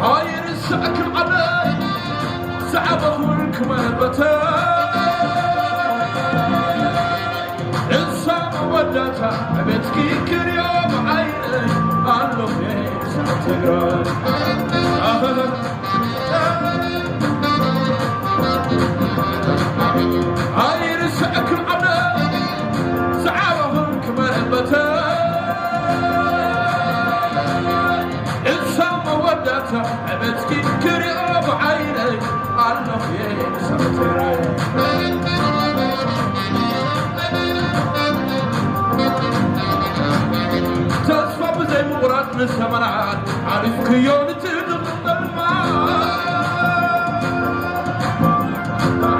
هاي رسعك علي صعبة والكمالبتي إنسان ودتها بيتكي كل يوم عيني قالوا فيك ساتقرأ هاي رسعك علي صعبة والكمالبتي عبتكي كريم بعيني قالوا فيك ساتقرأ تصفى بزي مغرات من السمرات عارف كيونتي نقطة الماء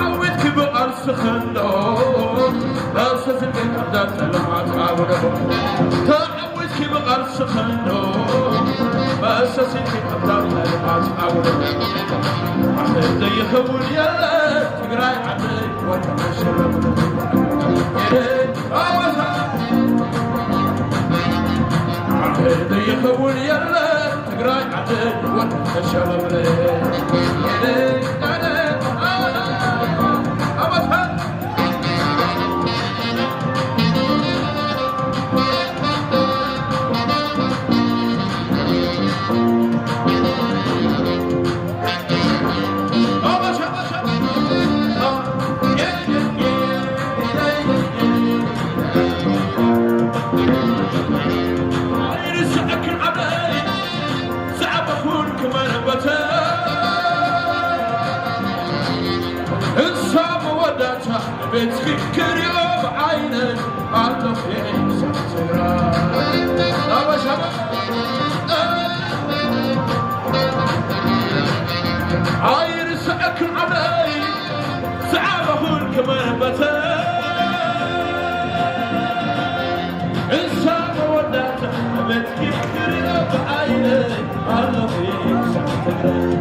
عودك بقر سخنو بس سنك قدرت لما تعاونو تعودك بقر سخنو بس سنك قدرت لما تعاونو عحد زي خول يلا تقراي عليك وتمشرب عهدي يخول يلا تقراي عليك وتمشرب بيتكي كريم بعيني قالوا فيك ساتقرأ أبا شباب عاير سأك علي صعبه الكمالبتي إنسان وداته بيتكي كريم بعيني قالوا فيك ساتقرأ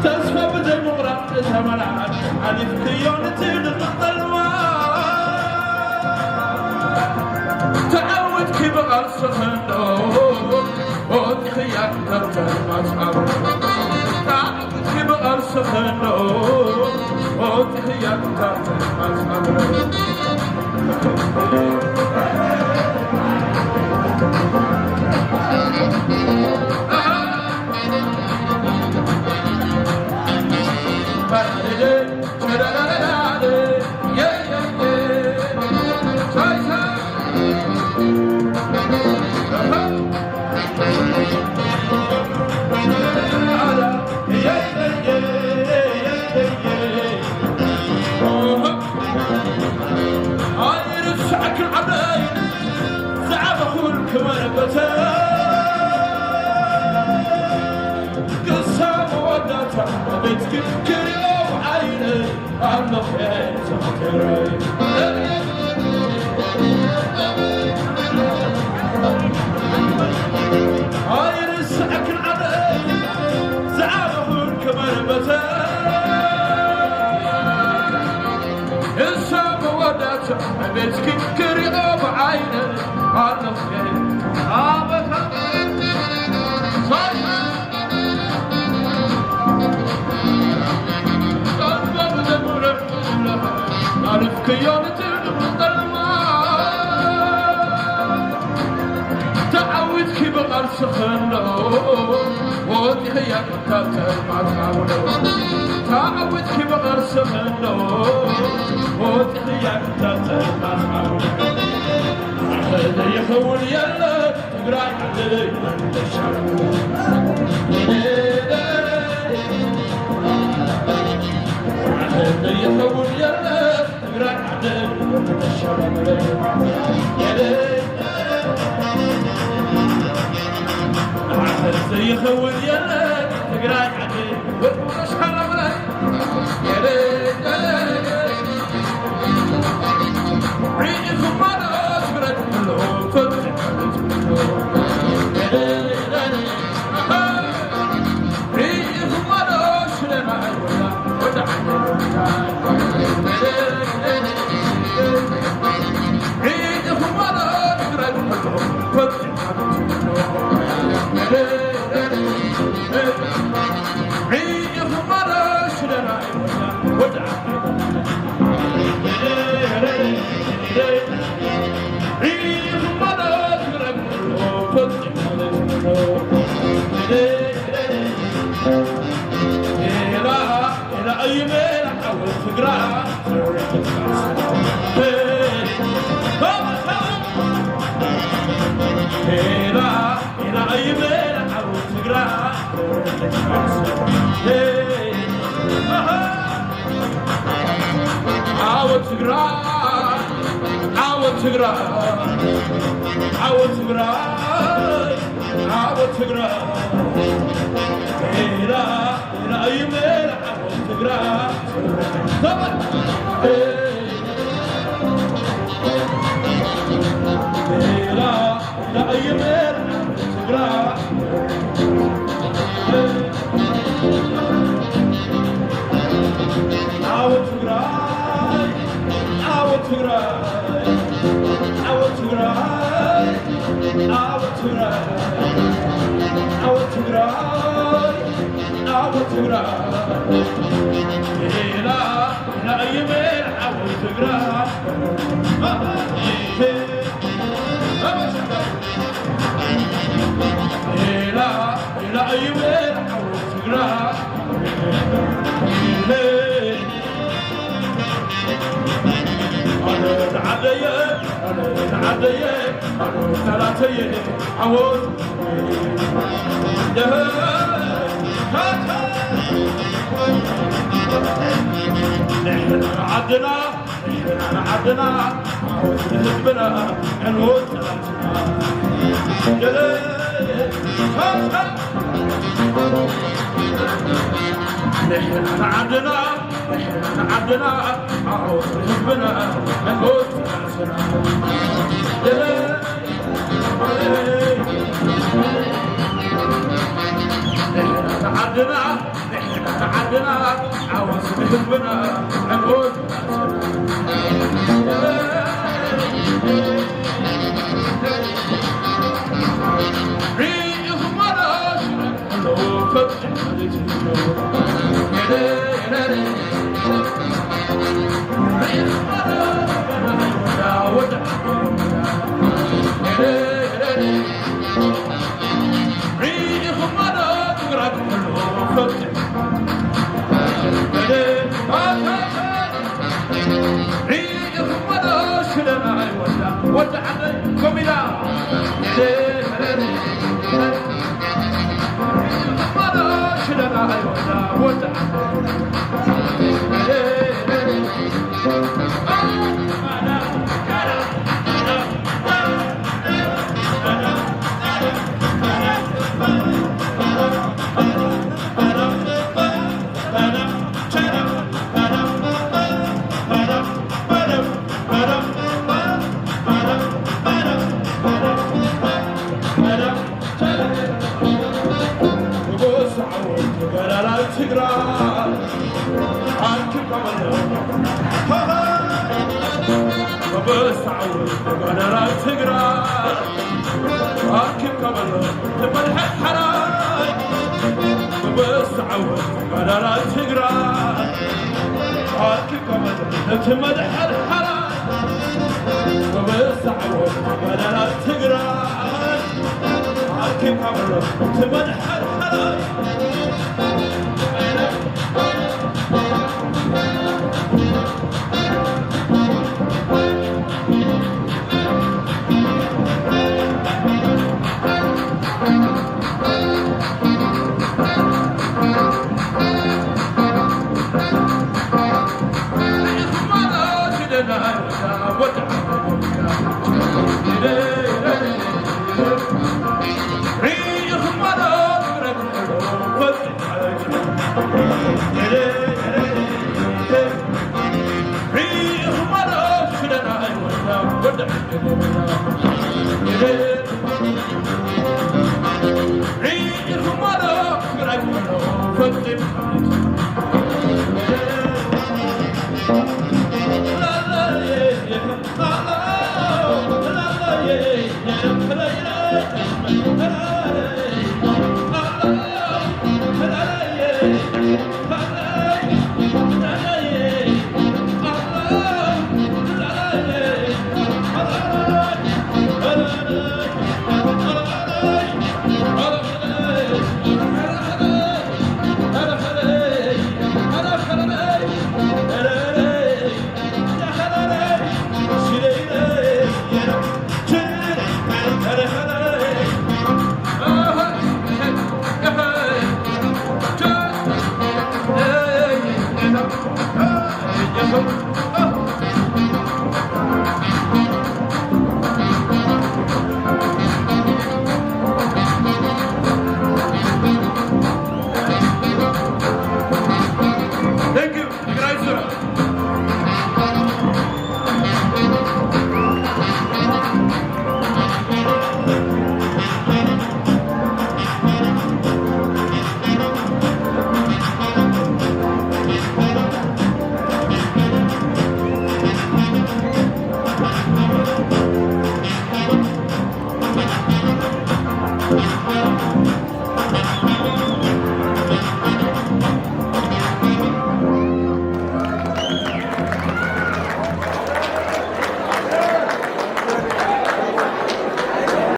تصفى بدي مغرق تمرعات عرف كيونتي نقطة الماء تعود كي بغر سخنو وتخيك ترتر ما تعود تعود كي بغر سخنو وتخيك ترتر ما تعود بيتكي كريم عيني قالوا فيك ساتقرأ هاي رسعك علي زعابه الكمالبتي إنسان ودته بيتكي كريم عيني قالوا فيك عارف كيونتي نقطة الماء تعود كي بغر سخنو وتخيك ترتر ما تعاونو تعود كي بغر سخنو وتخيك ترتر ما تعاونو عهدي يخول يلا تقراي عليك وتمشرب عهدي يخول يلا تقراي عليك وتمشرب عهدي يخول يلا تقراي عليك وتمشرب يا ريت عيني في المرأة تقرأ كلهم فتح